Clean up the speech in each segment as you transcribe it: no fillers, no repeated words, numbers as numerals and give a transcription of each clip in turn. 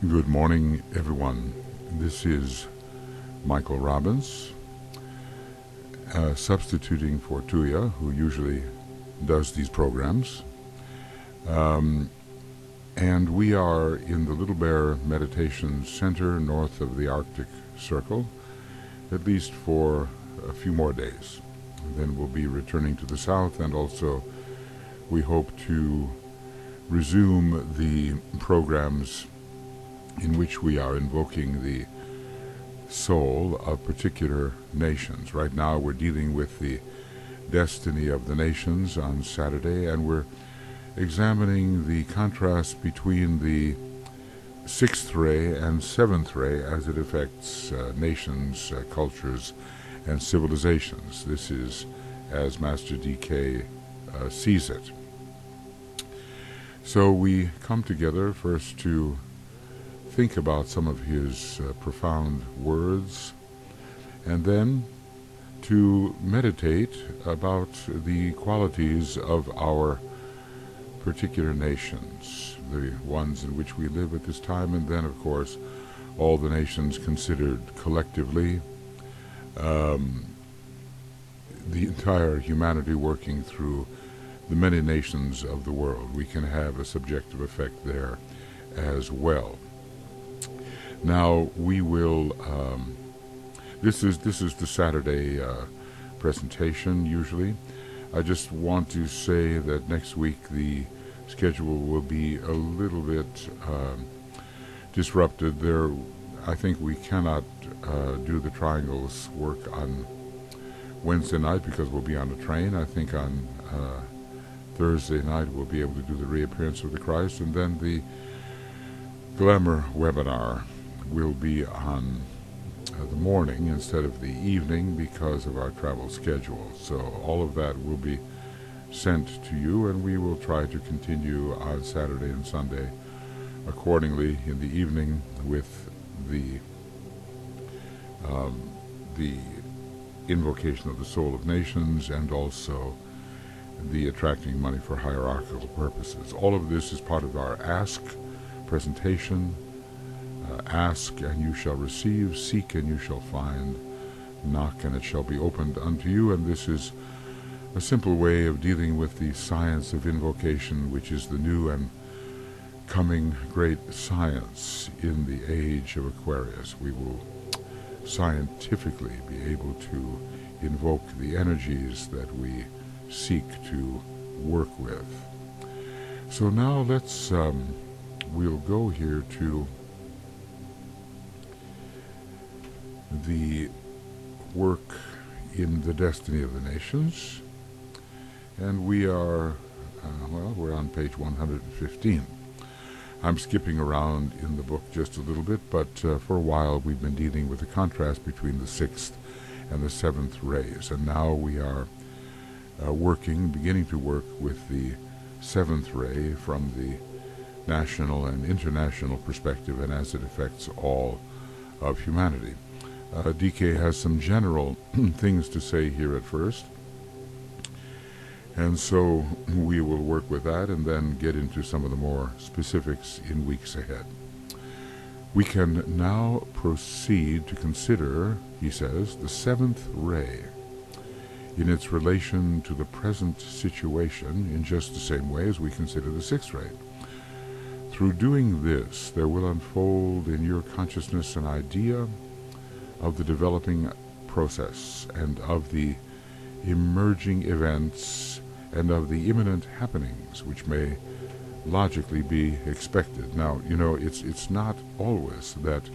Good morning, everyone. This is Michael Robbins, substituting for Tuya, who usually does these programs. And we are in the Little Bear Meditation Center north of the Arctic Circle, at least for a few more days. Then we'll be returning to the south, and also we hope to resume the programs in which we are invoking the soul of particular nations. Right now we're dealing with the destiny of the nations on Saturday, and we're examining the contrast between the 6th ray and 7th ray as it affects nations, cultures, and civilizations. This is as Master DK sees it. So we come together first to think about some of his profound words, and then to meditate about the qualities of our particular nations, the ones in which we live at this time, and then, of course, all the nations considered collectively, the entire humanity working through the many nations of the world. We can have a subjective effect there as well. Now we will. This is the Saturday presentation. Usually, I just want to say that next week the schedule will be a little bit disrupted. I think we cannot do the triangles work on Wednesday night because we'll be on a train. I think on Thursday night we'll be able to do the reappearance of the Christ, and then the Glamour webinar will be on the morning instead of the evening because of our travel schedule. So all of that will be sent to you, and we will try to continue on Saturday and Sunday accordingly in the evening with the invocation of the soul of nations, and also the attracting money for hierarchical purposes. All of this is part of our Ask presentation. Ask and you shall receive, seek and you shall find, knock and it shall be opened unto you. And this is a simple way of dealing with the science of invocation, which is the new and coming great science in the age of Aquarius. We will scientifically be able to invoke the energies that we seek to work with. So now we'll go here to the work in the destiny of the nations, and we are we're on page 115. I'm skipping around in the book just a little bit, but for a while we've been dealing with the contrast between the 6th and the 7th rays, and now we are beginning to work with the 7th ray from the national and international perspective, and as it affects all of humanity. DK has some general things to say here at first, and so we will work with that and then get into some of the more specifics in weeks ahead. We can now proceed to consider, he says, the 7th ray in its relation to the present situation in just the same way as we consider the 6th ray. Through doing this, there will unfold in your consciousness an idea of the developing process, and of the emerging events, and of the imminent happenings which may logically be expected. Now, it's not always that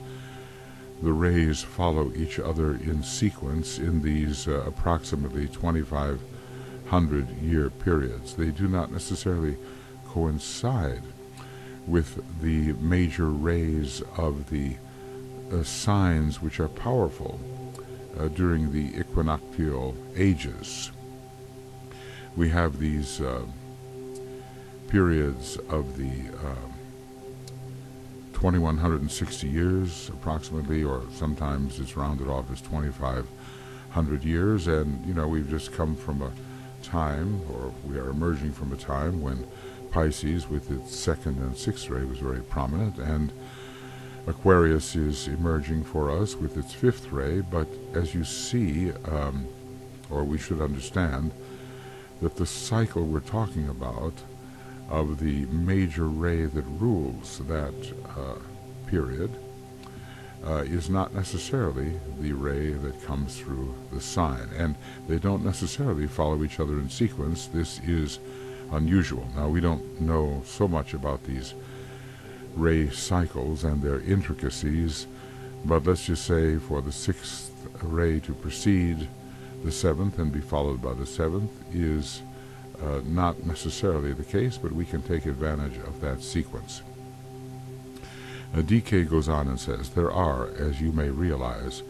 the rays follow each other in sequence in these approximately 2,500 year periods. They do not necessarily coincide with the major rays of the signs which are powerful during the equinoctial ages. We have these periods of the 2,160 years approximately, or sometimes it's rounded off as 2,500 years, and we've just come from a time, or we are emerging from a time when Pisces with its 2nd and 6th ray was very prominent, and Aquarius is emerging for us with its fifth ray, but as you see, or we should understand, that the cycle we're talking about of the major ray that rules that period is not necessarily the ray that comes through the sign, and they don't necessarily follow each other in sequence. This is unusual. Now, we don't know so much about these ray cycles and their intricacies, but let's just say for the sixth ray to precede the seventh and be followed by the seventh is not necessarily the case, but we can take advantage of that sequence. DK goes on and says, there are, as you may realize,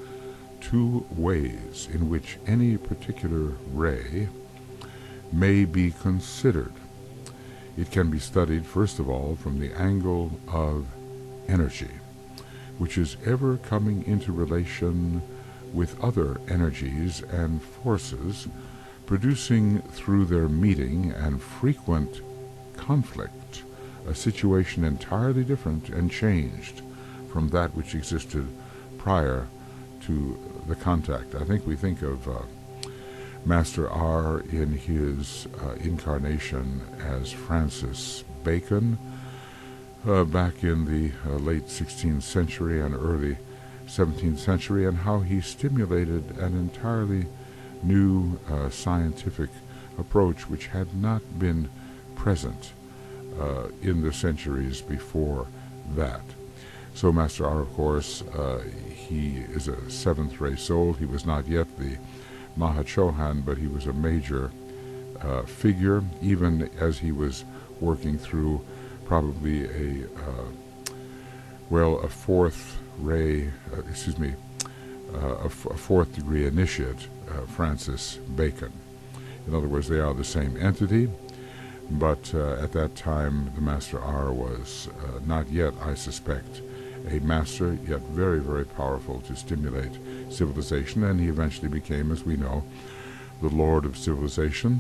two ways in which any particular ray may be considered. It can be studied, first of all, from the angle of energy, which is ever coming into relation with other energies and forces, producing through their meeting and frequent conflict a situation entirely different and changed from that which existed prior to the contact. I think we think of Master R in his incarnation as Francis Bacon back in the late 16th century and early 17th century, and how he stimulated an entirely new scientific approach which had not been present in the centuries before that. So Master R, of course, he is a seventh ray soul. He was not yet the Mahachohan, but he was a major figure, even as he was working through probably a fourth ray, a fourth degree initiate, Francis Bacon. In other words, they are the same entity, but at that time the Master R was not yet, I suspect, a master, yet very, very powerful to stimulate civilization, and he eventually became, as we know, the Lord of Civilization,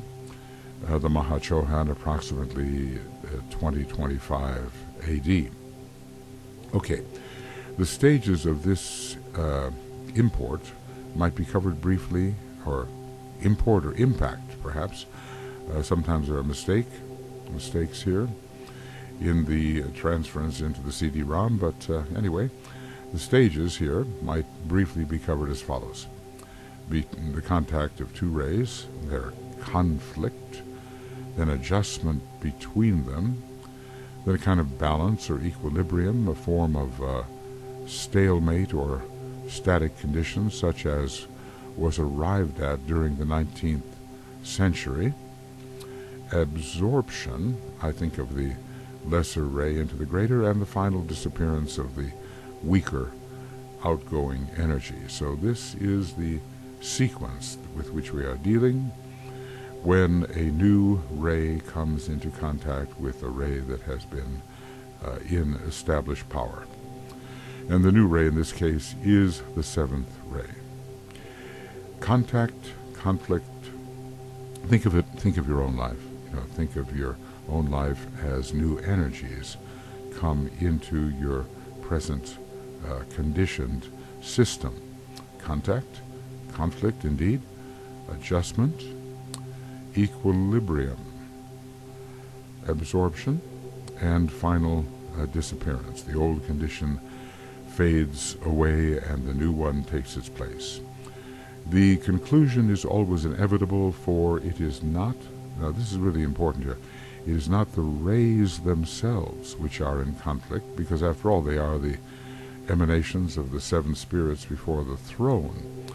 the Mahachohan, approximately 2025 AD. Okay, the stages of this import might be covered briefly, or import or impact, perhaps. Sometimes there are mistakes here in the transference into the CD-ROM, but anyway, the stages here might briefly be covered as follows. The contact of two rays, their conflict, then adjustment between them, then a kind of balance or equilibrium, a form of stalemate or static conditions such as was arrived at during the 19th century. Absorption, I think, of the lesser ray into the greater, and the final disappearance of the weaker outgoing energy. So this is the sequence with which we are dealing when a new ray comes into contact with a ray that has been in established power. And the new ray in this case is the seventh ray. Contact, conflict, think of your own life. Think of your own life as new energies come into your present conditioned system. Contact, conflict indeed, adjustment, equilibrium, absorption, and final disappearance. The old condition fades away and the new one takes its place. The conclusion is always inevitable, for it is not, now this is really important here, it is not the rays themselves which are in conflict, because after all they are the emanations of the seven spirits before the throne,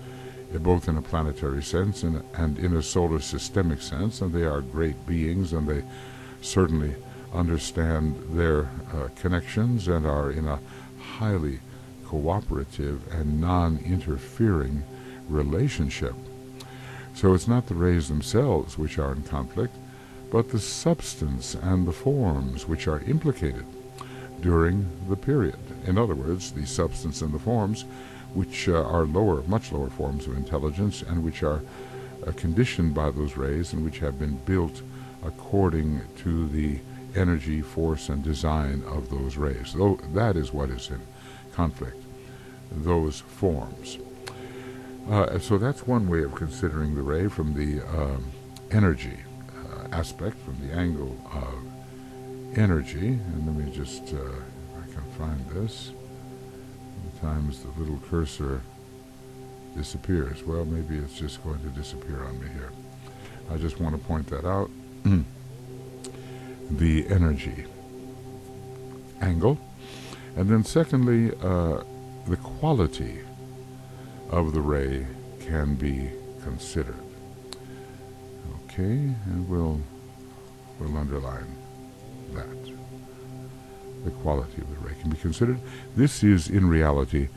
both in a planetary sense and in a solar systemic sense, and they are great beings, and they certainly understand their connections and are in a highly cooperative and non-interfering relationship. So it's not the rays themselves which are in conflict, but the substance and the forms which are implicated during the period. In other words, the substance and the forms which are lower, much lower forms of intelligence, and which are conditioned by those rays and which have been built according to the energy, force, and design of those rays. So that is what is in conflict, those forms. So that's one way of considering the ray from the energy aspect, from the angle of energy. And let me just, if I can find this. Sometimes the little cursor disappears. Well, maybe it's just going to disappear on me here. I just want to point that out. The energy angle. And then secondly, the quality of the ray can be considered. Okay, and we'll underline that. The quality of the ray can be considered. This is, in reality,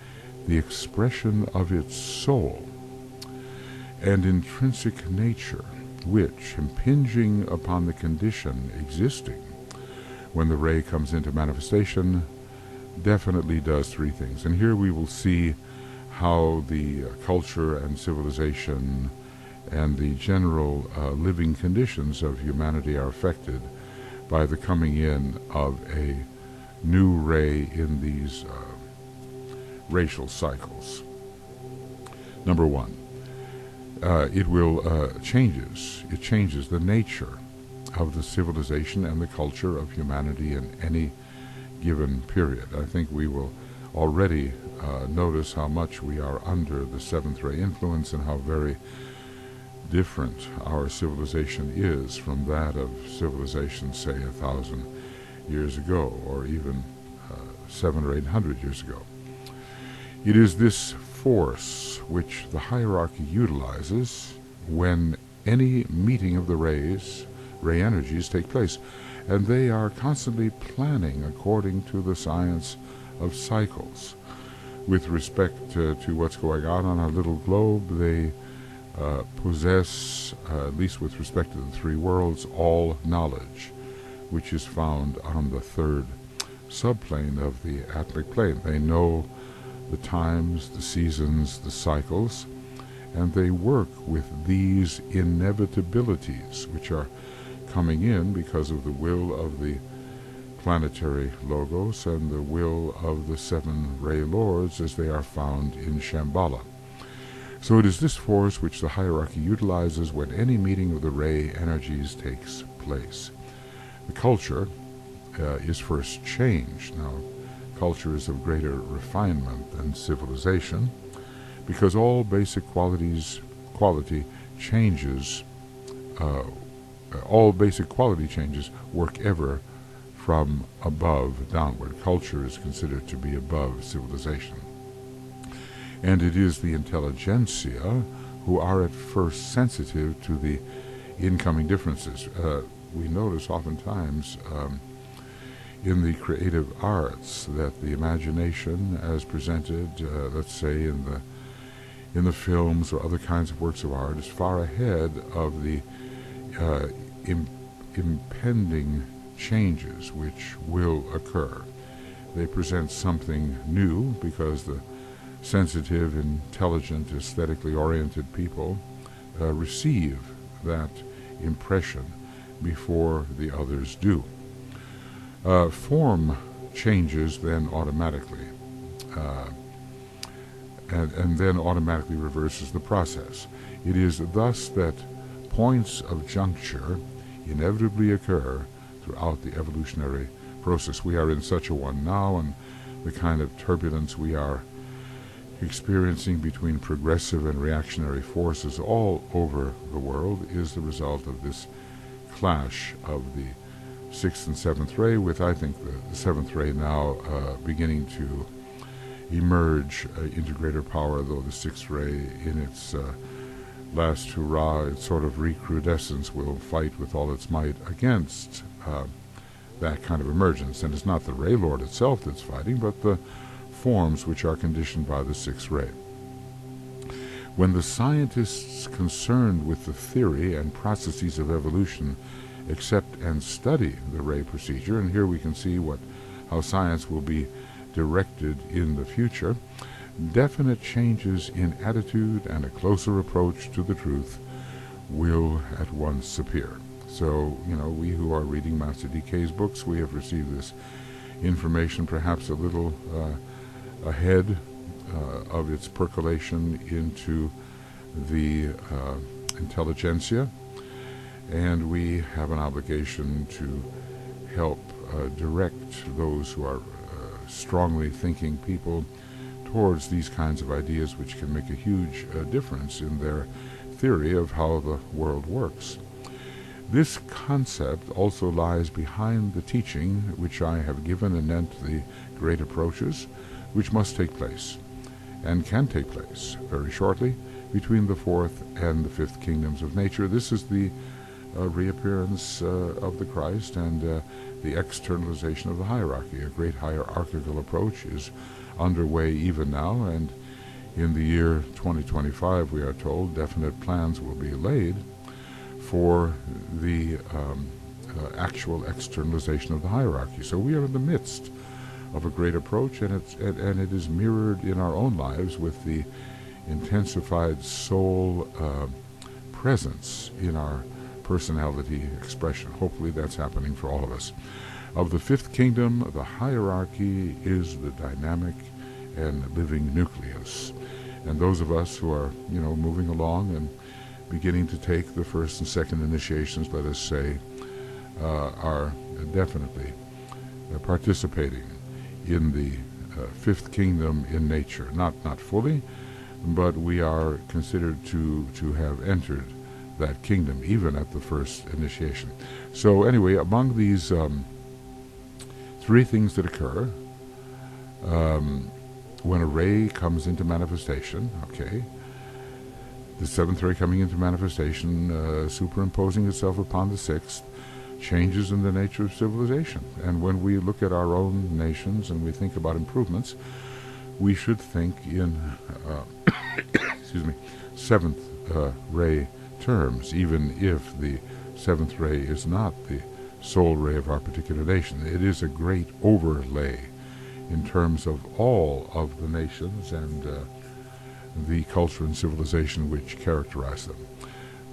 the expression of its soul and intrinsic nature, which, impinging upon the condition existing when the ray comes into manifestation, definitely does three things. And here we will see how the culture and civilization and the general living conditions of humanity are affected by the coming in of a new ray in these racial cycles. Number one, it changes the nature of the civilization and the culture of humanity in any given period. I think we will already notice how much we are under the seventh ray influence and how very different our civilization is from that of civilization, say, 1,000 years ago, or even 700 or 800 years ago. It is this force which the hierarchy utilizes when any meeting of the ray energies take place, and they are constantly planning according to the science of cycles. With respect to what's going on our little globe, they possess, at least with respect to the three worlds, all knowledge, which is found on the third subplane of the atmic plane. They know the times, the seasons, the cycles, and they work with these inevitabilities which are coming in because of the will of the planetary logos and the will of the seven ray lords as they are found in Shambhala. So it is this force which the hierarchy utilizes when any meeting of the ray energies takes place. The culture is first changed. Now, culture is of greater refinement than civilization, because all basic quality changes work ever from above downward. Culture is considered to be above civilization. And it is the intelligentsia who are at first sensitive to the incoming differences. We notice oftentimes in the creative arts that the imagination as presented, let's say in the films or other kinds of works of art, is far ahead of the impending changes which will occur. They present something new because the sensitive, intelligent, aesthetically oriented people receive that impression before the others do. Form changes then automatically, and then automatically reverses the process. It is thus that points of juncture inevitably occur throughout the evolutionary process. We are in such a one now, and the kind of turbulence we are experiencing between progressive and reactionary forces all over the world is the result of this clash of the 6th and 7th ray, with, I think, the 7th ray now beginning to emerge into greater power, though the 6th ray in its last hurrah, its sort of recrudescence, will fight with all its might against that kind of emergence. And it's not the ray lord itself that's fighting, but the forms which are conditioned by the 6th ray. When the scientists concerned with the theory and processes of evolution accept and study the ray procedure, and here we can see how science will be directed in the future, definite changes in attitude and a closer approach to the truth will at once appear. So, we who are reading Master DK's books, we have received this information perhaps a little ahead of its percolation into the intelligentsia, and we have an obligation to help direct those who are strongly thinking people towards these kinds of ideas, which can make a huge difference in their theory of how the world works. This concept also lies behind the teaching which I have given anent the great approaches, which must take place, and can take place very shortly, between the fourth and the fifth kingdoms of nature. This is the reappearance of the Christ and the externalization of the hierarchy. A great hierarchical approach is underway even now, and in the year 2025, we are told, definite plans will be laid for the actual externalization of the hierarchy. So we are in the midst of a great approach, and it is mirrored in our own lives with the intensified soul presence in our personality expression. Hopefully that's happening for all of us. Of the fifth kingdom, the hierarchy is the dynamic and living nucleus. And those of us who are, moving along and beginning to take the first and second initiations, let us say, are definitely participating in the fifth kingdom in nature. Not fully, but we are considered to have entered that kingdom, even at the first initiation. So anyway, among these three things that occur when a ray comes into manifestation, the seventh ray coming into manifestation, superimposing itself upon the sixth, changes in the nature of civilization. And when we look at our own nations and we think about improvements, we should think in seventh ray terms, even if the seventh ray is not the sole ray of our particular nation. It is a great overlay in terms of all of the nations and the culture and civilization which characterize them.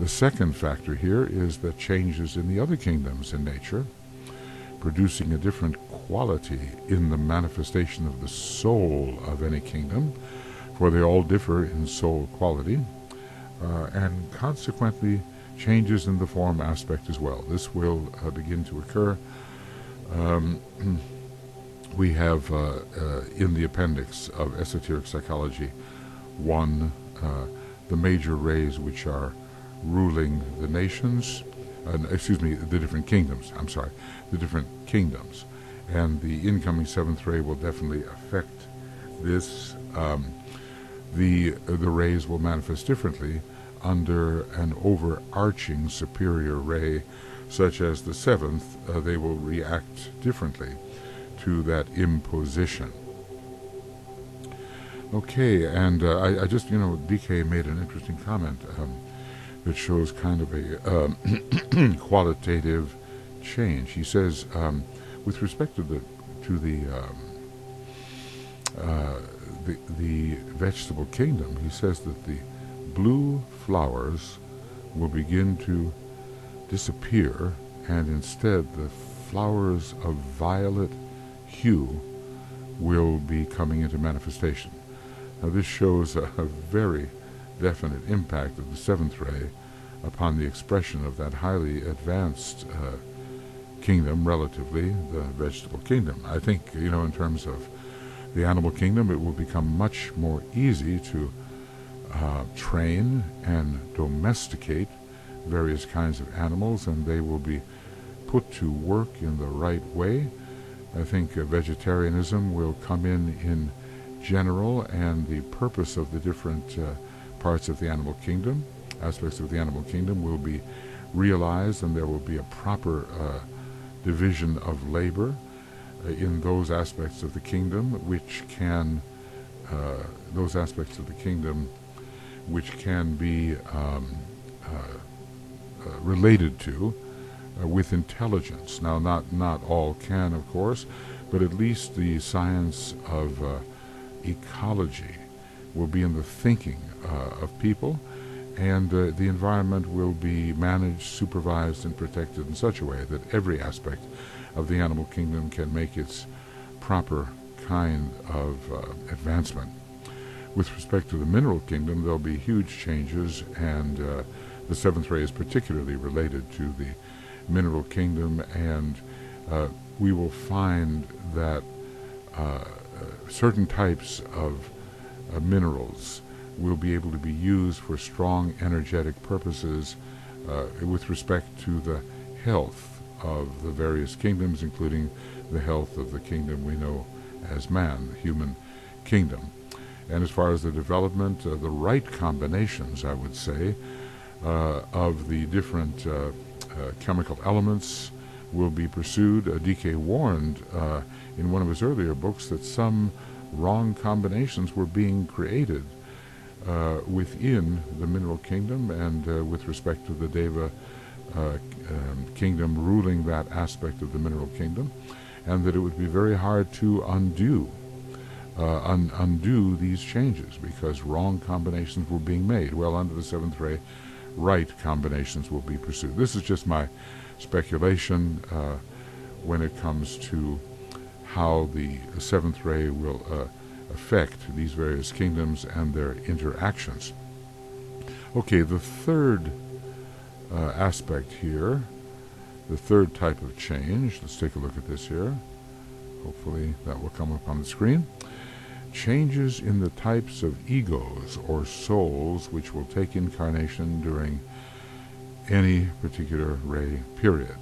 The second factor here is that changes in the other kingdoms in nature, producing a different quality in the manifestation of the soul of any kingdom, for they all differ in soul quality, and consequently changes in the form aspect as well. This will begin to occur. We have in the appendix of Esoteric Psychology 1 the major rays which are ruling the nations, the different kingdoms, the different kingdoms. And the incoming seventh ray will definitely affect this. The rays will manifest differently under an overarching superior ray, such as the seventh. They will react differently to that imposition. Okay, and I just, DK made an interesting comment that shows kind of a qualitative change. He says, with respect to the vegetable kingdom, he says that the blue flowers will begin to disappear, and instead the flowers of violet hue will be coming into manifestation. Now this shows a very definite impact of the seventh ray upon the expression of that highly advanced kingdom, relatively, the vegetable kingdom. I think, in terms of the animal kingdom, it will become much more easy to train and domesticate various kinds of animals, and they will be put to work in the right way. I think vegetarianism will come in general, and the purpose of the different parts of the animal kingdom, aspects of the animal kingdom, will be realized, and there will be a proper division of labor in those aspects of the kingdom which can be related to with intelligence. Now, not all can, of course, but at least the science of ecology will be in the thinking of people, and the environment will be managed, supervised, and protected in such a way that every aspect of the animal kingdom can make its proper kind of advancement. With respect to the mineral kingdom, there'll be huge changes, and the seventh ray is particularly related to the mineral kingdom, and we will find that certain types of minerals will be able to be used for strong energetic purposes with respect to the health of the various kingdoms, including the health of the kingdom we know as man, the human kingdom. And as far as the development, the right combinations, I would say, of the different chemical elements will be pursued. DK warned in one of his earlier books that some wrong combinations were being created within the mineral kingdom, and with respect to the Deva kingdom ruling that aspect of the mineral kingdom, and that it would be very hard to undo these changes because wrong combinations were being made. Well, under the seventh ray, right combinations will be pursued. This is just my speculation when it comes to how the seventh ray will affect these various kingdoms and their interactions. Okay, the third aspect here, the third type of change, let's take a look at this here. Hopefully that will come up on the screen. Changes in the types of egos or souls which will take incarnation during any particular ray period.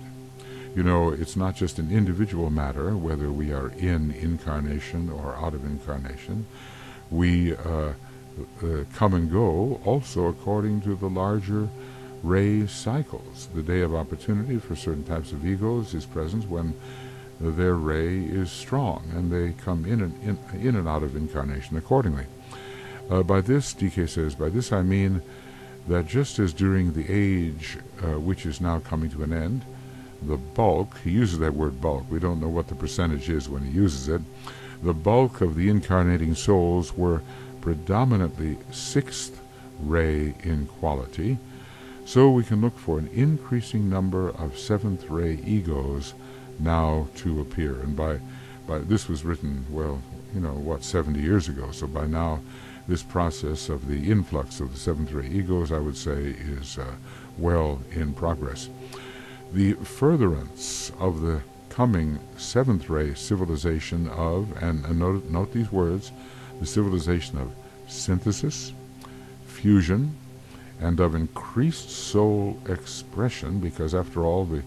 You know, it's not just an individual matter whether we are in incarnation or out of incarnation. We come and go also according to the larger ray cycles. The day of opportunity for certain types of egos is present when their ray is strong, and they come in and out of incarnation accordingly. By this, DK says, by this I mean that just as during the age which is now coming to an end, the bulk, he uses that word bulk, we don't know what the percentage is when he uses it, the bulk of the incarnating souls were predominantly sixth ray in quality, so we can look for an increasing number of seventh ray egos now to appear. And by this was written, well, 70 years ago, so by now this process of the influx of the seventh ray egos, I would say, is well in progress. The furtherance of the coming seventh ray civilization of, and note these words, the civilization of synthesis, fusion, and of increased soul expression, because after all, the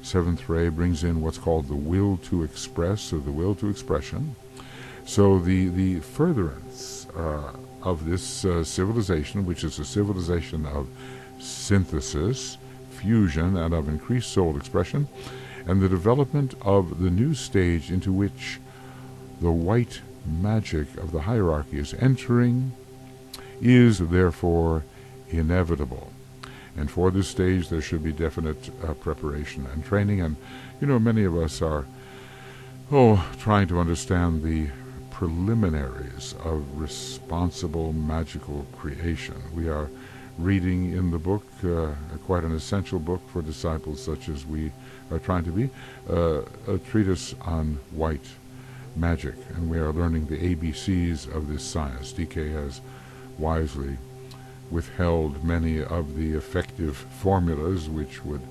seventh ray brings in what's called the will to express, or the will to expression. So the furtherance of this civilization, which is a civilization of synthesis, fusion, and of increased soul expression, and the development of the new stage into which the white magic of the hierarchy is entering, is therefore inevitable. And for this stage there should be definite preparation and training, and many of us are trying to understand the preliminaries of responsible magical creation. We are reading in the book, quite an essential book for disciples such as we are trying to be, a treatise on white magic, and we are learning the ABCs of this science. DK has wisely withheld many of the effective formulas which would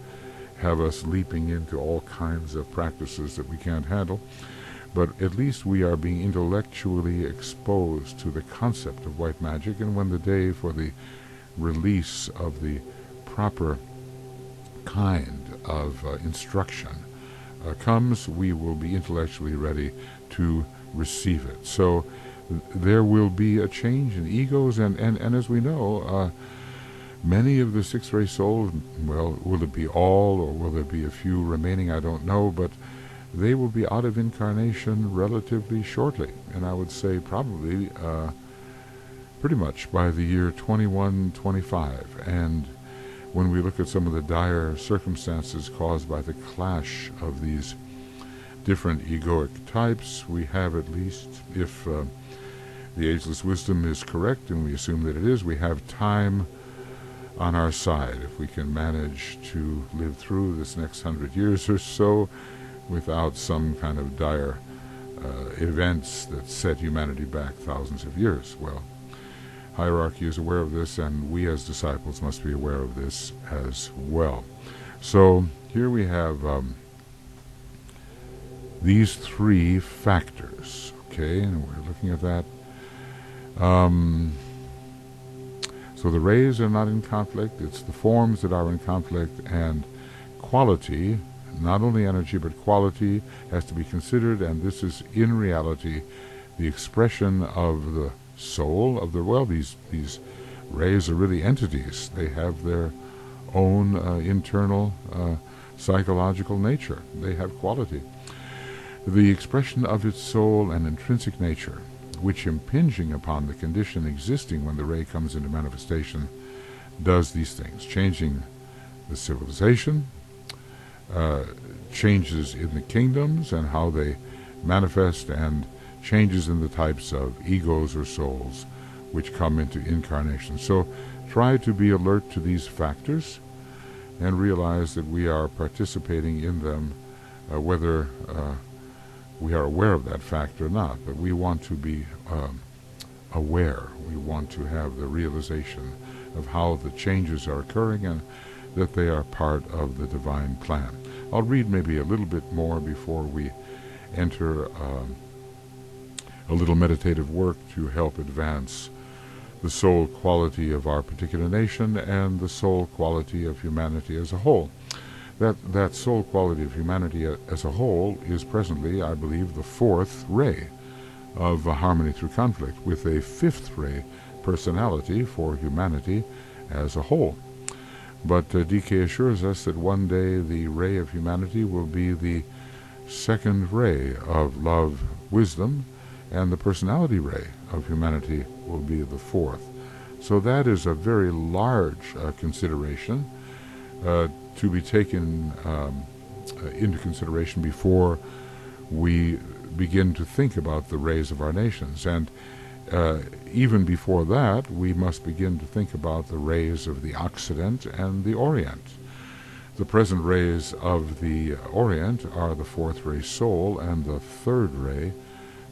have us leaping into all kinds of practices that we can't handle, but at least we are being intellectually exposed to the concept of white magic, and when the day for the release of the proper kind of instruction comes, we will be intellectually ready to receive it. So there will be a change in egos, and as we know, many of the sixth ray souls, well, will it be all, or will there be a few remaining? I don't know, but they will be out of incarnation relatively shortly, and I would say probably pretty much by the year 2125. And when we look at some of the dire circumstances caused by the clash of these different egoic types, we have, at least, if the ageless wisdom is correct, and we assume that it is, we have time on our side. If we can manage to live through this next 100 years or so without some kind of dire events that set humanity back thousands of years. Well, hierarchy is aware of this, and we as disciples must be aware of this as well. So here we have these three factors, okay, and we're looking at that. So the rays are not in conflict, it's the forms that are in conflict, and quality, not only energy but quality, has to be considered, and this is in reality the expression of the soul of the, well, these rays are really entities. They have their own internal psychological nature. They have quality. The expression of its soul and intrinsic nature, which impinging upon the condition existing when the ray comes into manifestation, does these things, changing the civilization, changes in the kingdoms and how they manifest, and changes in the types of egos or souls which come into incarnation. So try to be alert to these factors and realize that we are participating in them, whether we are aware of that fact or not. But we want to be aware. We want to have the realization of how the changes are occurring and that they are part of the divine plan. I'll read maybe a little bit more before we enter a little meditative work to help advance the soul quality of our particular nation and the soul quality of humanity as a whole. That soul quality of humanity as a whole is presently, I believe, the fourth ray of harmony through conflict, with a fifth ray personality for humanity as a whole. But DK assures us that one day the ray of humanity will be the second ray of love, wisdom, and the personality ray of humanity will be the fourth. So that is a very large consideration to be taken into consideration before we begin to think about the rays of our nations. And even before that, we must begin to think about the rays of the Occident and the Orient. The present rays of the Orient are the fourth ray soul and the third ray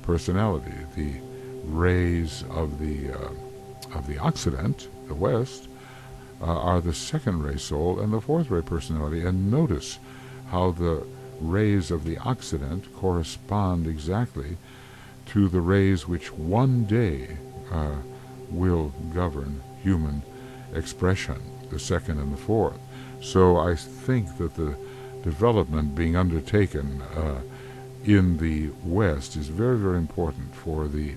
personality. The rays of the Occident, the West, are the second ray soul and the fourth ray personality. And notice how the rays of the Occident correspond exactly to the rays which one day will govern human expression, the second and the fourth. So I think that the development being undertaken in the West is very, very important for the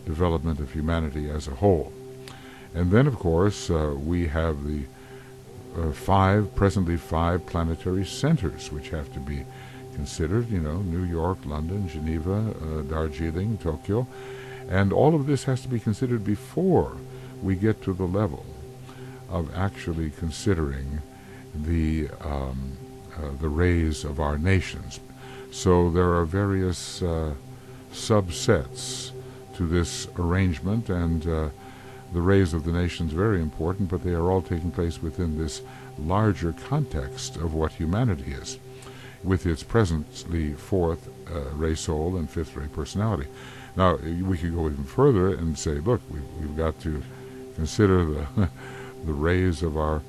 development of humanity as a whole. And then, of course, we have the presently five planetary centers which have to be considered, New York, London, Geneva, Darjeeling, Tokyo, and all of this has to be considered before we get to the level of actually considering the rays of our nations. So there are various subsets to this arrangement, and the rays of the nations very important, but they are all taking place within this larger context of what humanity is, with its presently fourth ray soul and fifth ray personality. Now, we could go even further and say, look, we've got to consider the rays of our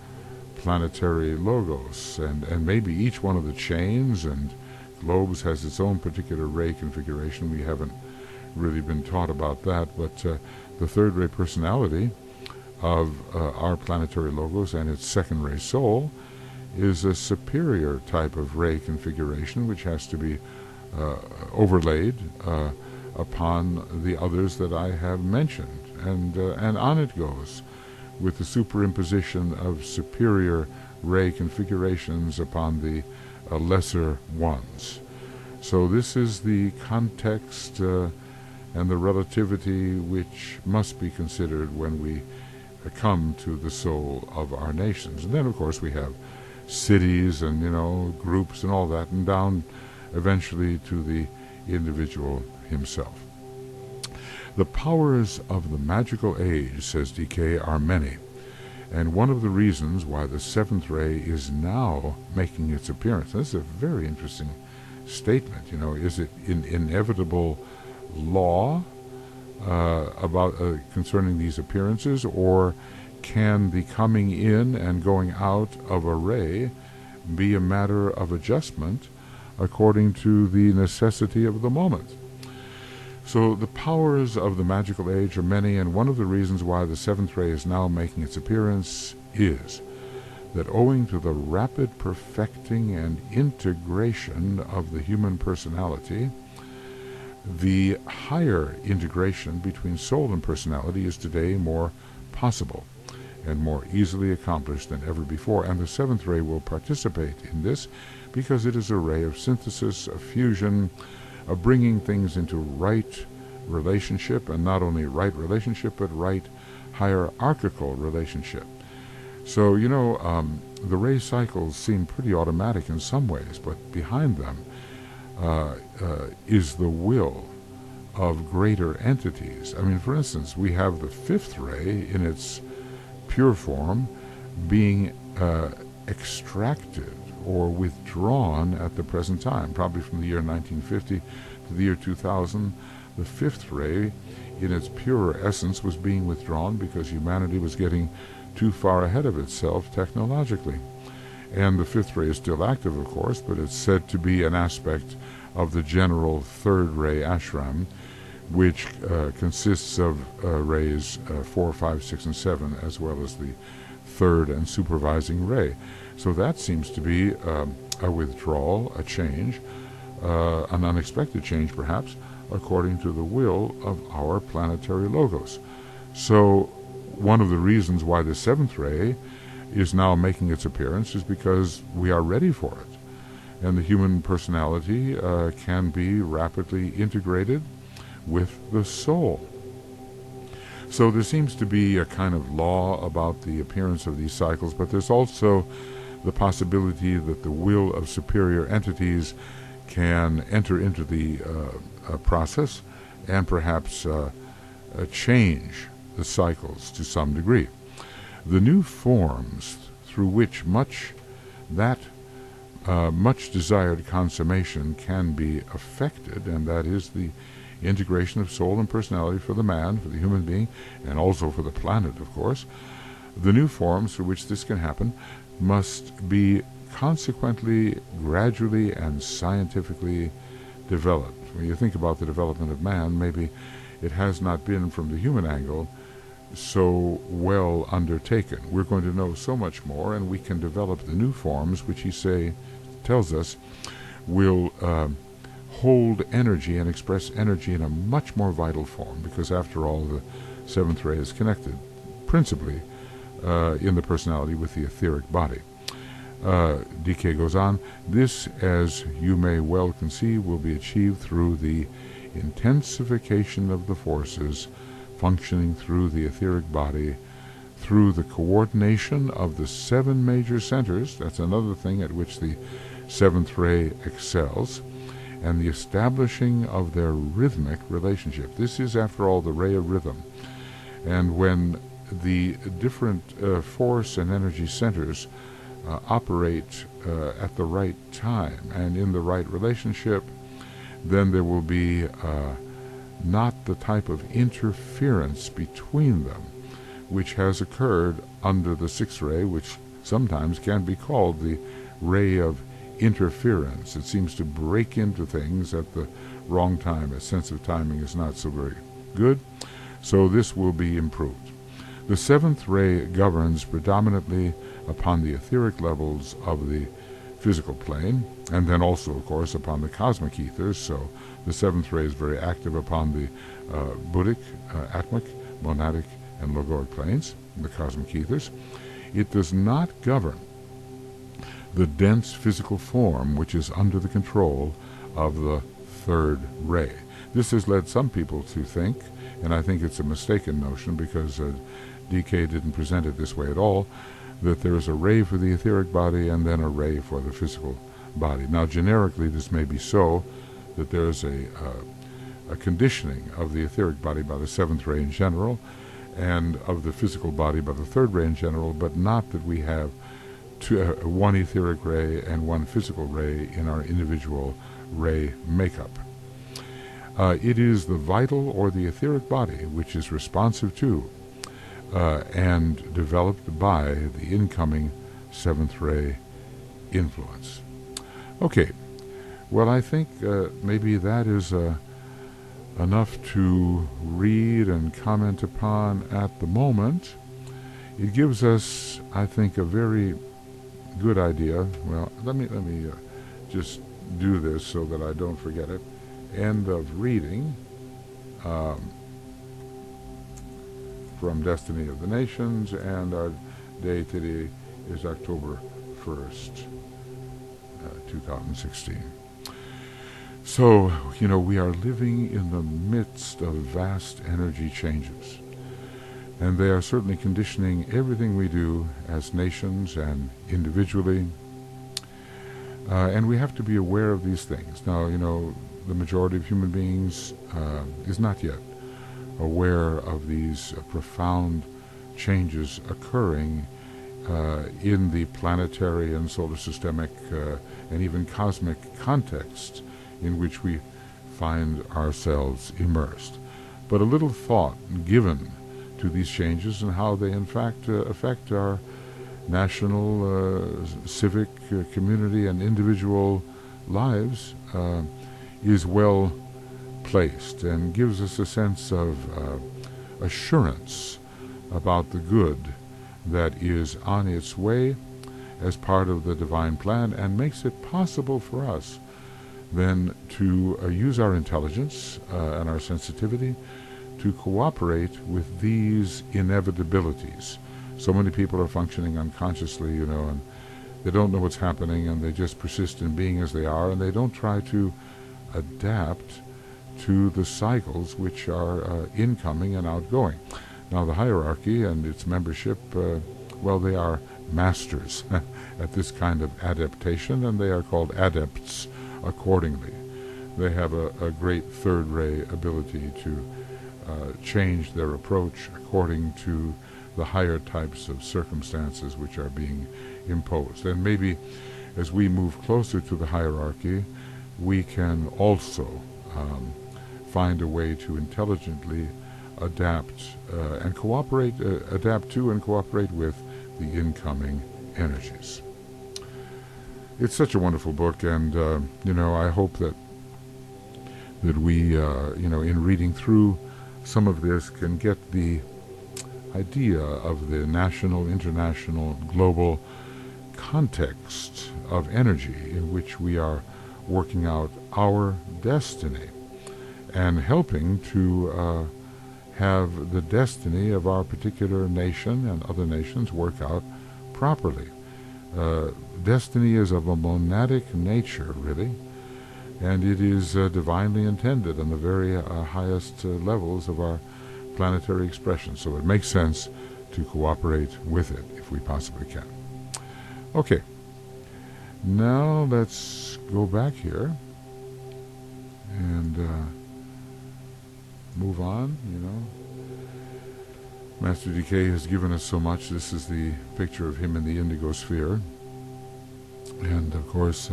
planetary logos, and maybe each one of the chains and globes has its own particular ray configuration. We haven't really been taught about that, but the third ray personality of our planetary logos and its second ray soul is a superior type of ray configuration which has to be overlaid upon the others that I have mentioned, and on it goes, with the superimposition of superior ray configurations upon the lesser ones. So this is the context and the relativity which must be considered when we come to the soul of our nations. And then, of course, we have cities and, groups and all that, and down eventually to the individual himself. The powers of the magical age, says DK, are many, and one of the reasons why the seventh ray is now making its appearance, this is a very interesting statement? Is it an inevitable law about concerning these appearances, or can the coming in and going out of a ray be a matter of adjustment according to the necessity of the moment? So the powers of the magical age are many, and one of the reasons why the seventh ray is now making its appearance is that owing to the rapid perfecting and integration of the human personality, the higher integration between soul and personality is today more possible and more easily accomplished than ever before. And the seventh ray will participate in this because it is a ray of synthesis, of fusion, of bringing things into right relationship, and not only right relationship, but right hierarchical relationship. So, the ray cycles seem pretty automatic in some ways, but behind them is the will of greater entities. I mean, for instance, we have the fifth ray in its pure form being extracted or withdrawn at the present time, probably from the year 1950 to the year 2000. The fifth ray, in its purer essence, was being withdrawn because humanity was getting too far ahead of itself technologically. And the fifth ray is still active, of course, but it's said to be an aspect of the general third ray ashram, which consists of rays 4, 5, 6, and 7, as well as the third and supervising ray. So that seems to be a withdrawal, a change, an unexpected change perhaps, according to the will of our planetary logos. So one of the reasons why the seventh ray is now making its appearance is because we are ready for it. And the human personality can be rapidly integrated with the soul. So there seems to be a kind of law about the appearance of these cycles, but there's also the possibility that the will of superior entities can enter into the process and perhaps change the cycles to some degree. The new forms through which much desired consummation can be affected, and that is the integration of soul and personality for the man, for the human being, and also for the planet, of course. The new forms through which this can happen must be consequently, gradually, and scientifically developed. When you think about the development of man, maybe it has not been from the human angle so well undertaken. We're going to know so much more, and we can develop the new forms, which he tells us will hold energy and express energy in a much more vital form, because after all, the seventh ray is connected principally in the personality with the etheric body. DK goes on, this, as you may well conceive, will be achieved through the intensification of the forces functioning through the etheric body, through the coordination of the 7 major centers. That's another thing at which the seventh ray excels, and the establishing of their rhythmic relationship. This is, after all, the ray of rhythm. And when the different force and energy centers operate at the right time and in the right relationship, then there will be not the type of interference between them which has occurred under the sixth ray, which sometimes can be called the ray of interference. It seems to break into things at the wrong time. A sense of timing is not so very good, so this will be improved. The seventh ray governs predominantly upon the etheric levels of the physical plane, and then also, of course, upon the cosmic ethers. So the seventh ray is very active upon the Buddhic, Atmic, Monadic, and Logoic planes, the cosmic ethers. It does not govern the dense physical form which is under the control of the third ray. This has led some people to think, and I think it's a mistaken notion because DK didn't present it this way at all, that there is a ray for the etheric body and then a ray for the physical body. Now, generically, this may be so, that there is a conditioning of the etheric body by the seventh ray in general, and of the physical body by the third ray in general, but not that we have one etheric ray and one physical ray in our individual ray makeup. It is the vital or the etheric body which is responsive to and developed by the incoming 7th ray influence. Okay, well, I think maybe that is enough to read and comment upon at the moment. It gives us, I think, a very good idea. Well, let me just do this so that I don't forget it. End of reading from Destiny of the Nations, and our day today is October 1st, 2016. So, we are living in the midst of vast energy changes, and they are certainly conditioning everything we do as nations and individually, and we have to be aware of these things. Now, the majority of human beings is not yet aware of these profound changes occurring in the planetary and solar systemic and even cosmic context in which we find ourselves immersed. But a little thought given to these changes and how they in fact affect our national, civic, community and individual lives is well placed and gives us a sense of assurance about the good that is on its way as part of the divine plan, and makes it possible for us then to use our intelligence and our sensitivity to cooperate with these inevitabilities. So many people are functioning unconsciously, and they don't know what's happening, and they just persist in being as they are, and they don't try to adapt to the cycles which are incoming and outgoing. Now, the hierarchy and its membership, they are masters at this kind of adaptation, and they are called adepts accordingly. They have a great third ray ability to change their approach according to the higher types of circumstances which are being imposed. And maybe as we move closer to the hierarchy, we can also find a way to intelligently adapt and cooperate, adapt to and cooperate with the incoming energies. It's such a wonderful book, and I hope that we, in reading through some of this, can get the idea of the national, international, global context of energy in which we are working out our destiny and helping to have the destiny of our particular nation and other nations work out properly. Destiny is of a monadic nature, really, and it is divinely intended on the very highest levels of our planetary expression. So it makes sense to cooperate with it if we possibly can. Okay, now let's go back here and move on. Master Decay has given us so much. This is the picture of him in the indigo sphere. And of course,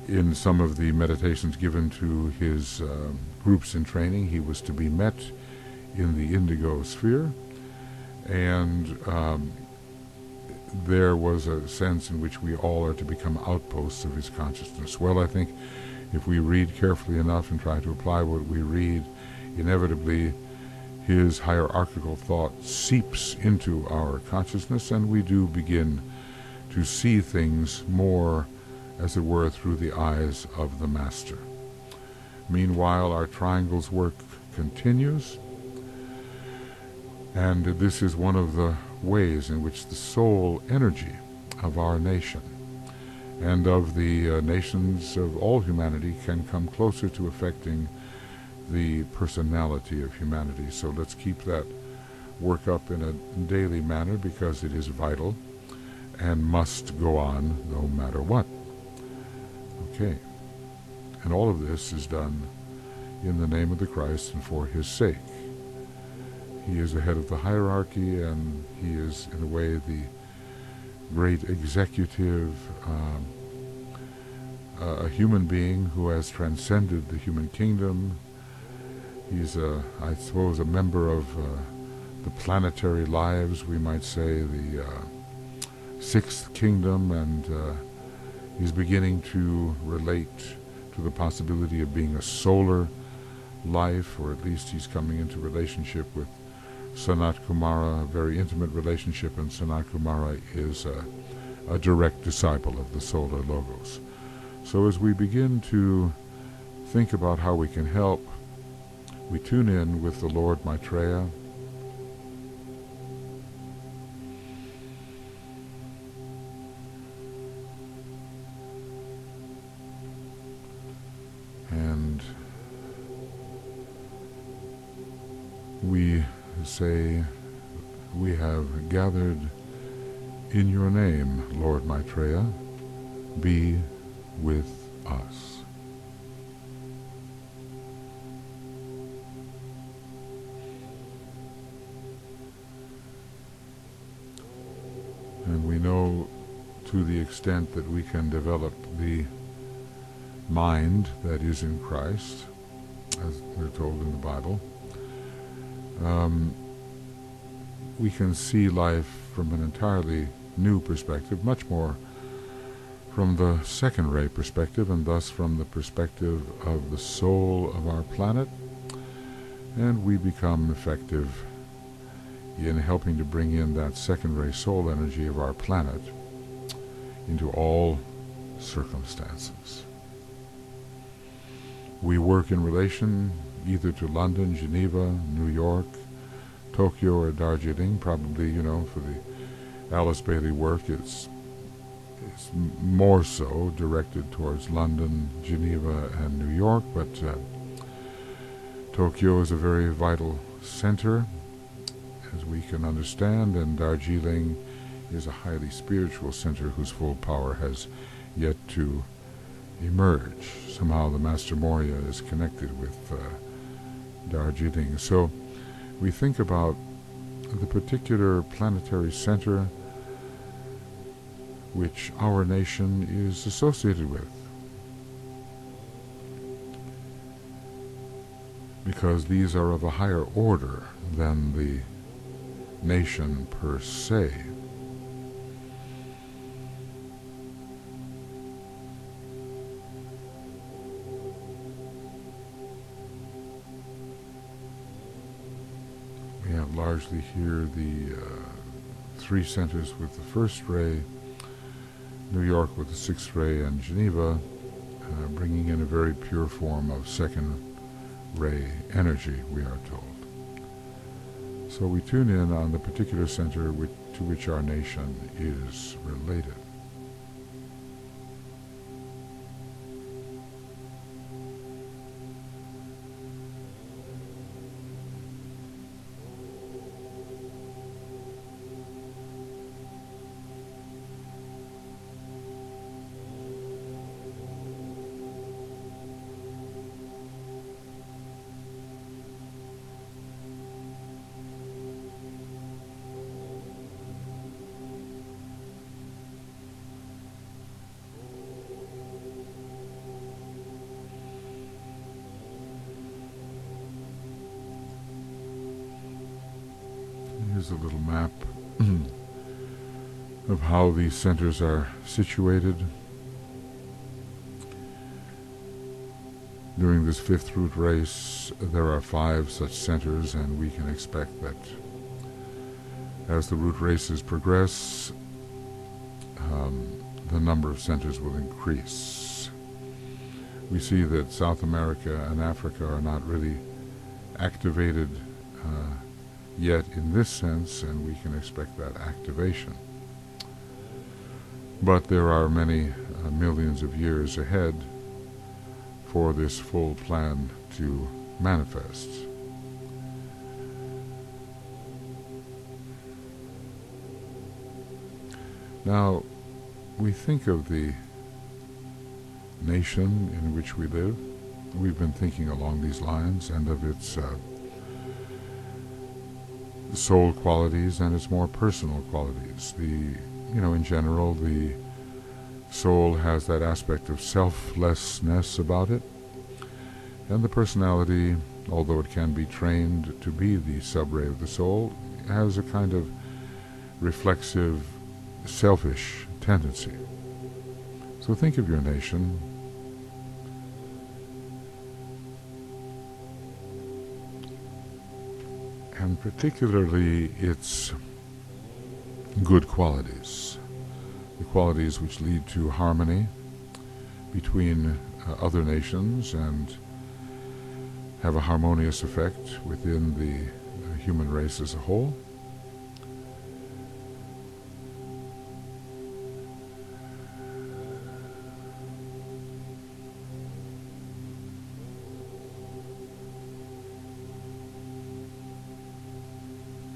in some of the meditations given to his groups in training, he was to be met in the indigo sphere. And there was a sense in which we all are to become outposts of his consciousness. Well, I think if we read carefully enough and try to apply what we read, inevitably his hierarchical thought seeps into our consciousness, and we do begin to see things more, as it were, through the eyes of the Master. Meanwhile, our triangle's work continues, and this is one of the ways in which the soul energy of our nation and of the nations of all humanity can come closer to affecting the personality of humanity. So let's keep that work up in a daily manner, because it is vital and must go on no matter what. Okay. And all of this is done in the name of the Christ and for his sake. He is the head of the hierarchy, and he is, in a way, the great executive a human being who has transcended the human kingdom. He's, I suppose, a member of the planetary lives, we might say, the sixth kingdom, and he's beginning to relate to the possibility of being a solar life, or at least he's coming into relationship with Sanat Kumara, a very intimate relationship, and Sanat Kumara is a direct disciple of the solar logos. So as we begin to think about how we can help, we tune in with the Lord Maitreya. And we say, we have gathered in your name, Lord Maitreya, be with us. And we know, to the extent that we can develop the mind that is in Christ, as we're told in the Bible, we can see life from an entirely new perspective, much more from the second-ray perspective, and thus from the perspective of the soul of our planet, and we become effective in helping to bring in that second-ray soul energy of our planet into all circumstances. We work in relation either to London, Geneva, New York, Tokyo, or Darjeeling. Probably, for the Alice Bailey work, it's more so directed towards London, Geneva, and New York, but Tokyo is a very vital center, as we can understand, and Darjeeling is a highly spiritual center whose full power has yet to emerge. Somehow the Master Moria is connected with Darjeeling. So we think about the particular planetary center which our nation is associated with, because these are of a higher order than the nation per se. We have largely here the three centers with the first ray, New York with the sixth ray, and Geneva bringing in a very pure form of second ray energy, we are told. So we tune in on the particular center to which our nation is related. Here's a little map of how these centers are situated. During this fifth root race, there are 5 such centers, and we can expect that as the root races progress, the number of centers will increase. We see that South America and Africa are not really activated yet in this sense, and we can expect that activation. But there are many millions of years ahead for this full plan to manifest. Now, we think of the nation in which we live. We've been thinking along these lines, and of its soul qualities and its more personal qualities. In general, the soul has that aspect of selflessness about it, and the personality, although it can be trained to be the sub-ray of the soul, has a kind of reflexive, selfish tendency. So think of your nation, and particularly its good qualities, the qualities which lead to harmony between other nations and have a harmonious effect within the human race as a whole.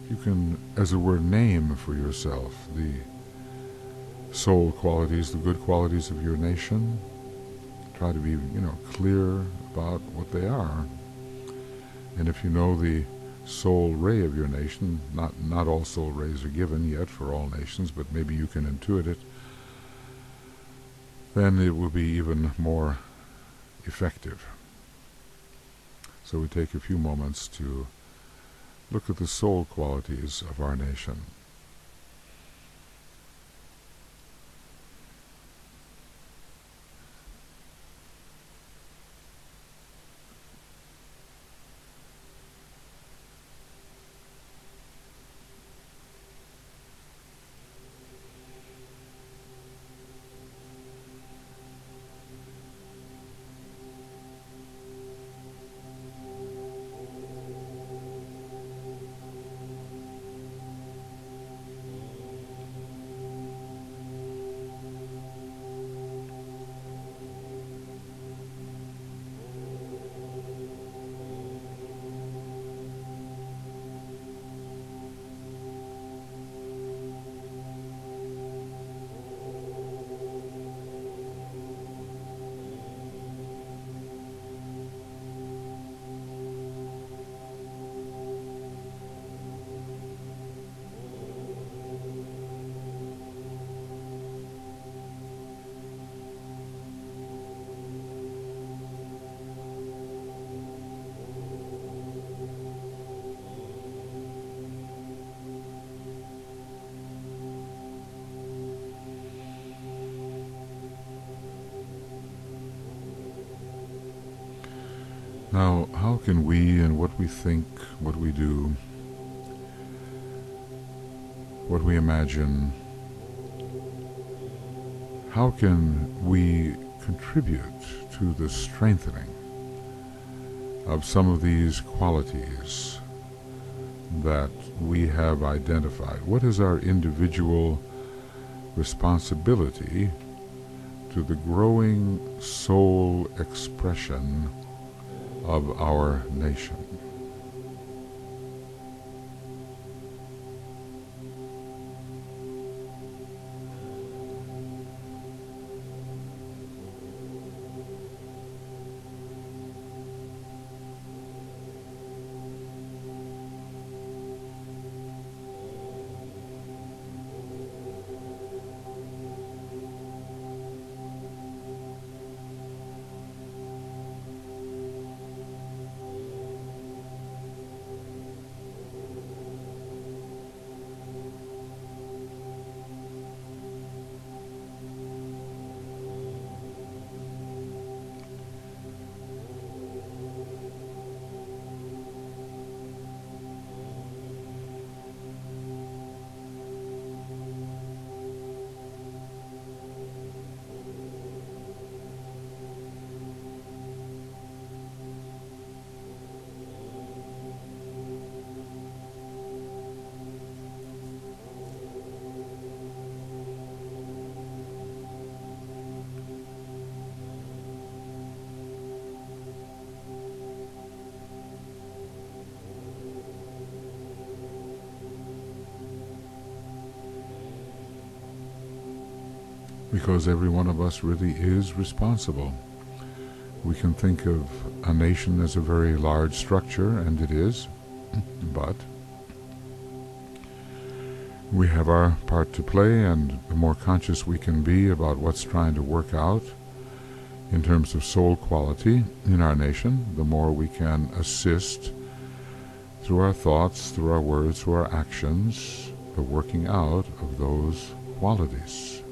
You can, as it were, name for yourself the soul qualities, the good qualities of your nation. Try to be, clear about what they are. And if you know the soul ray of your nation, not all soul rays are given yet for all nations, but maybe you can intuit it, then it will be even more effective. So we take a few moments to look at the soul qualities of our nation. Now, how can we and what we think, what we do, what we imagine, how can we contribute to the strengthening of some of these qualities that we have identified? What is our individual responsibility to the growing soul expression of our nation? Because every one of us really is responsible. We can think of a nation as a very large structure, and it is, but We have our part to play, and the more conscious we can be about what's trying to work out in terms of soul quality in our nation, the more we can assist through our thoughts, through our words, through our actions, the working out of those qualities.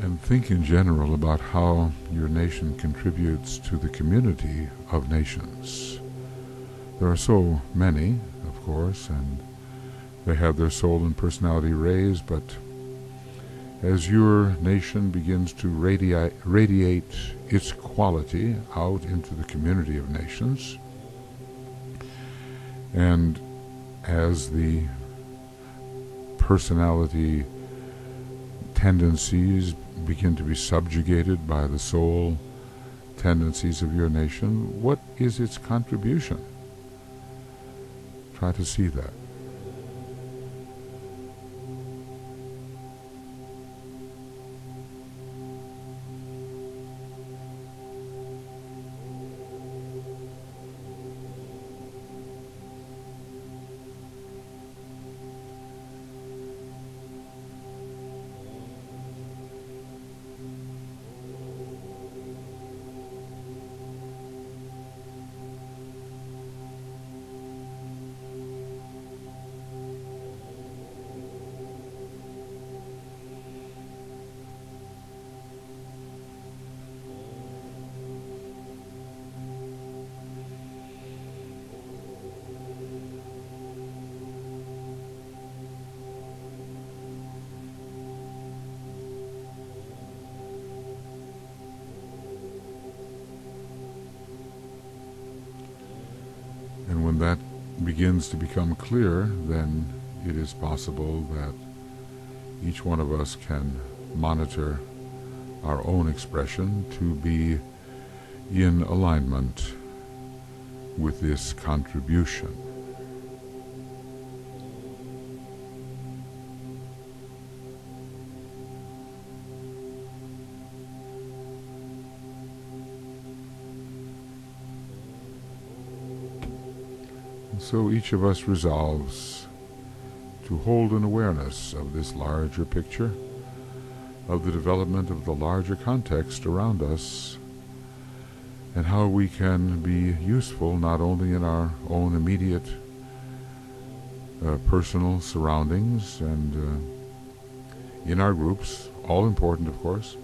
And think in general about how your nation contributes to the community of nations. There are so many, of course, and they have their soul and personality raised, but as your nation begins to radiate its quality out into the community of nations, and as the personality tendencies begin to be subjugated by the soul tendencies of your nation, what is its contribution? Try to see that. And when that begins to become clear, then it is possible that each one of us can monitor our own expression to be in alignment with this contribution. So each of us resolves to hold an awareness of this larger picture, of the development of the larger context around us, and how we can be useful not only in our own immediate personal surroundings and in our groups, all important of course,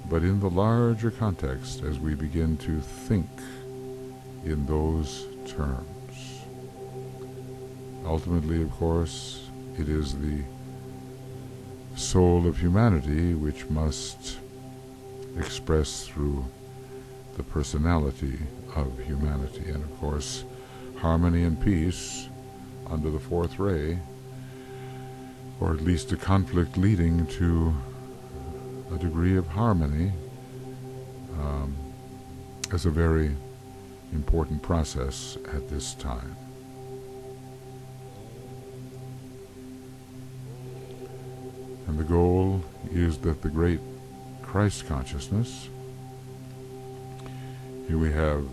but in the larger context as we begin to think in those terms. Ultimately, of course, it is the soul of humanity which must express through the personality of humanity. And of course, harmony and peace under the fourth ray, or at least a conflict leading to a degree of harmony, is a very important process at this time. And the goal is that the great Christ consciousness, here we have,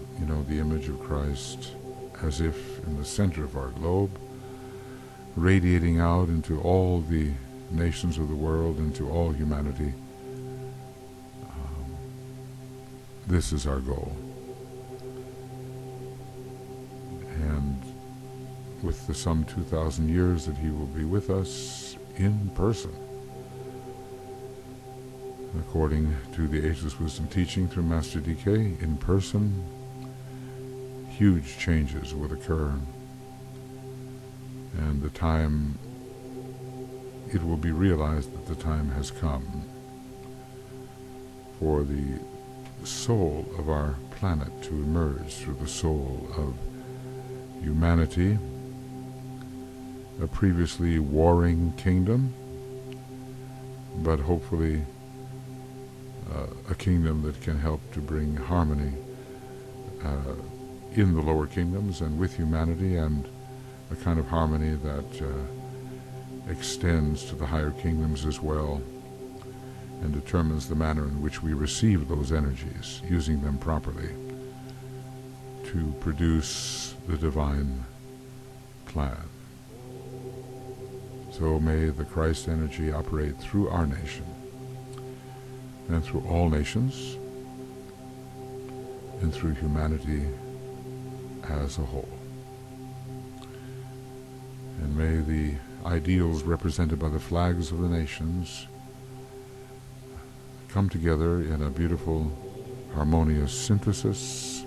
the image of Christ as if in the center of our globe, radiating out into all the nations of the world, into all humanity. This is our goal. And with the some 2,000 years that he will be with us in person, according to the Ageless Wisdom teaching through Master DK, in person, huge changes would occur. And the time it will be realized that the time has come for the soul of our planet to emerge through the soul of humanity, a previously warring kingdom, but hopefully a kingdom that can help to bring harmony in the lower kingdoms and with humanity, and a kind of harmony that extends to the higher kingdoms as well, and determines the manner in which we receive those energies, using them properly to produce the divine plan. So may the Christ energy operate through our nation and through all nations and through humanity as a whole. And may the ideals represented by the flags of the nations come together in a beautiful, harmonious synthesis.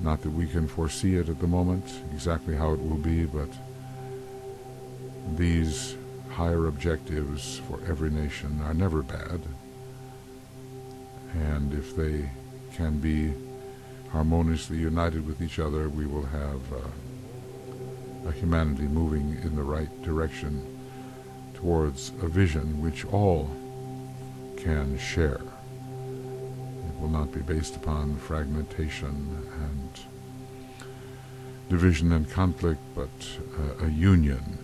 Not that we can foresee it at the moment, exactly how it will be, but these higher objectives for every nation are never bad. And if they can be harmoniously united with each other, we will have a humanity moving in the right direction towards a vision which all can share. It will not be based upon fragmentation and division and conflict, but a union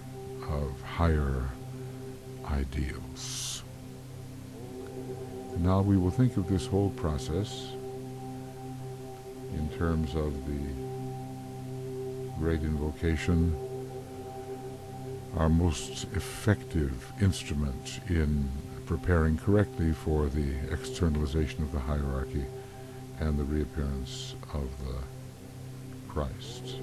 of higher ideals. Now we will think of this whole process in terms of the great invocation, our most effective instrument in preparing correctly for the externalization of the hierarchy and the reappearance of the Christ.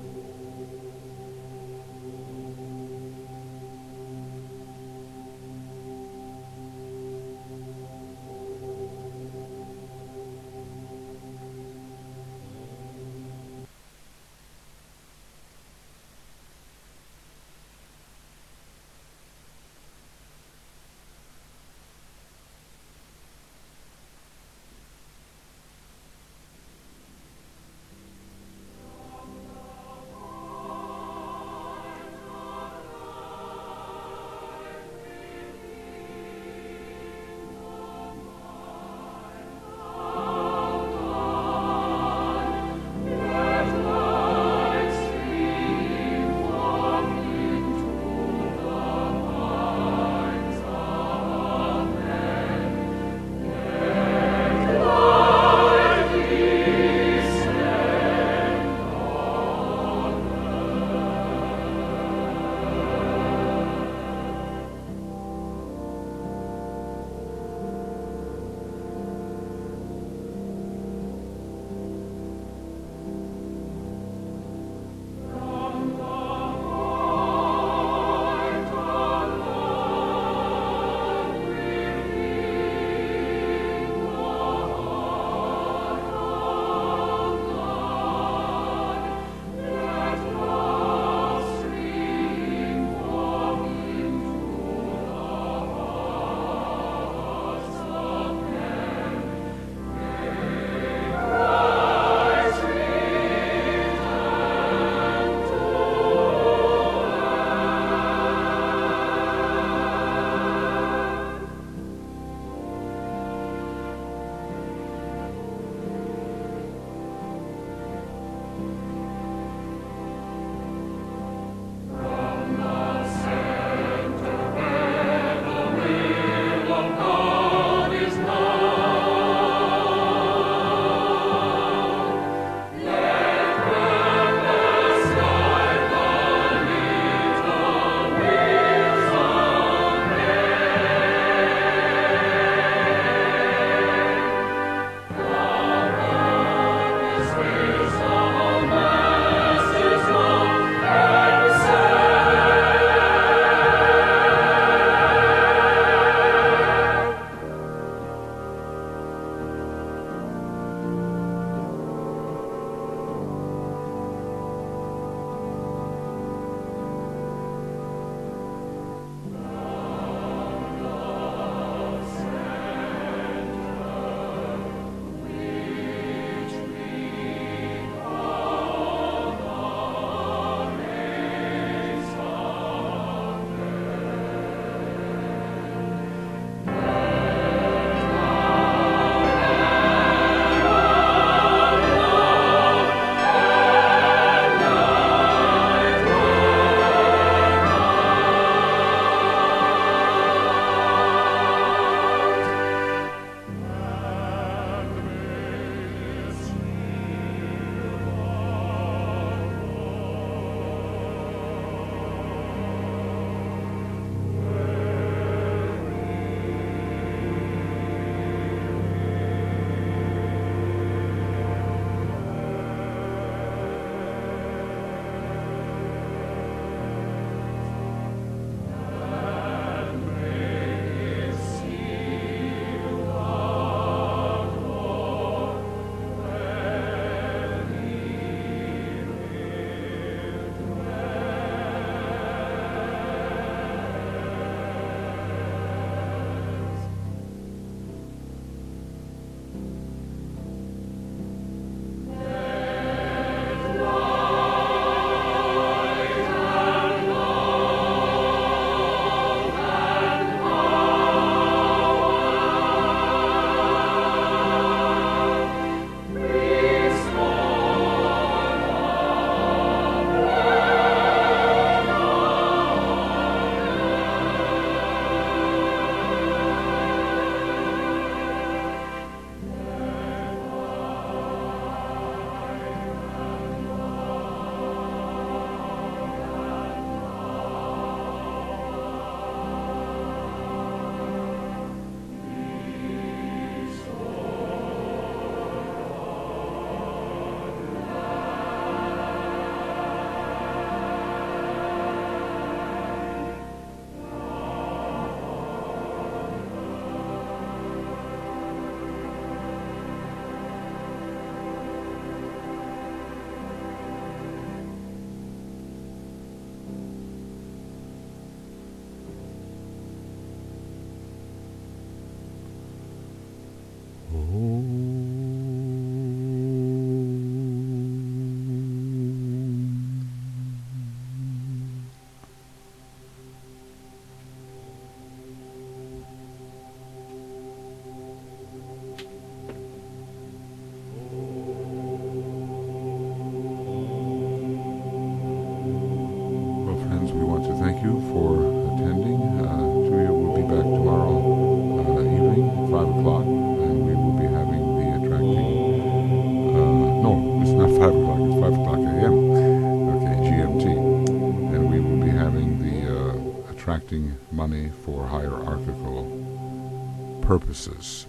collecting money for hierarchical purposes.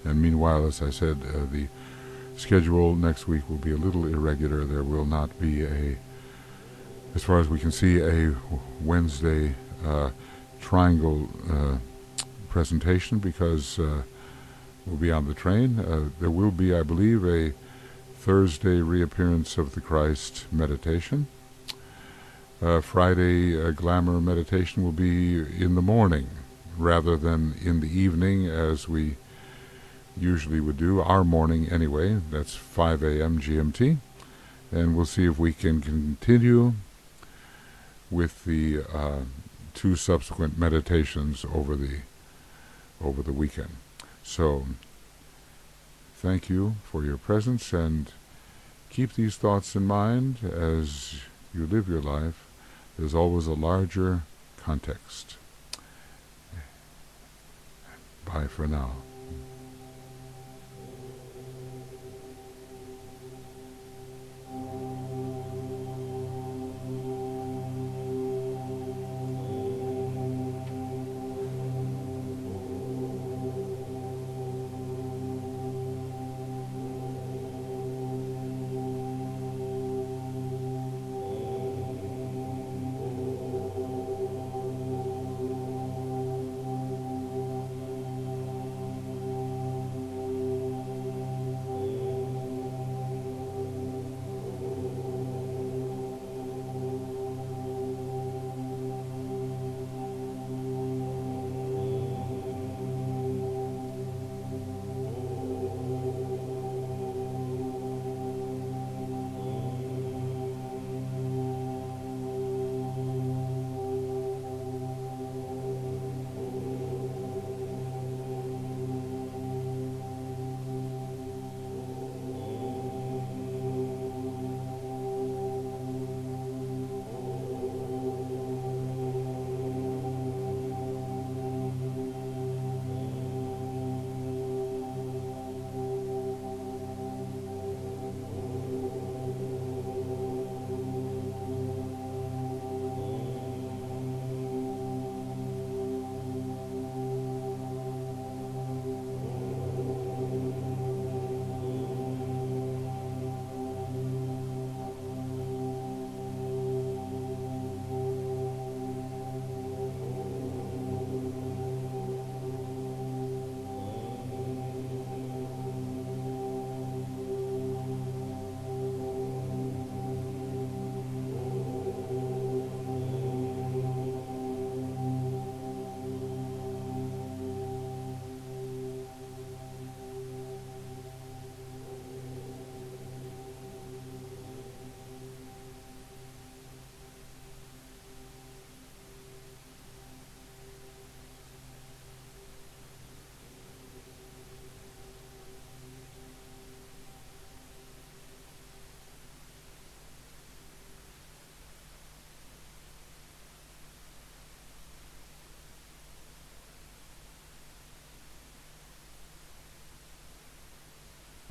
And meanwhile, as I said, the schedule next week will be a little irregular. There will not be as far as we can see, a Wednesday triangle presentation because we'll be on the train. There will be, I believe, a Thursday reappearance of the Christ meditation. Friday glamour meditation will be in the morning rather than in the evening as we usually would do, our morning anyway. That's 5 a.m. GMT, and we'll see if we can continue with the 2 subsequent meditations over the weekend. So thank you for your presence, and keep these thoughts in mind as you live your life. There's always a larger context. Bye for now.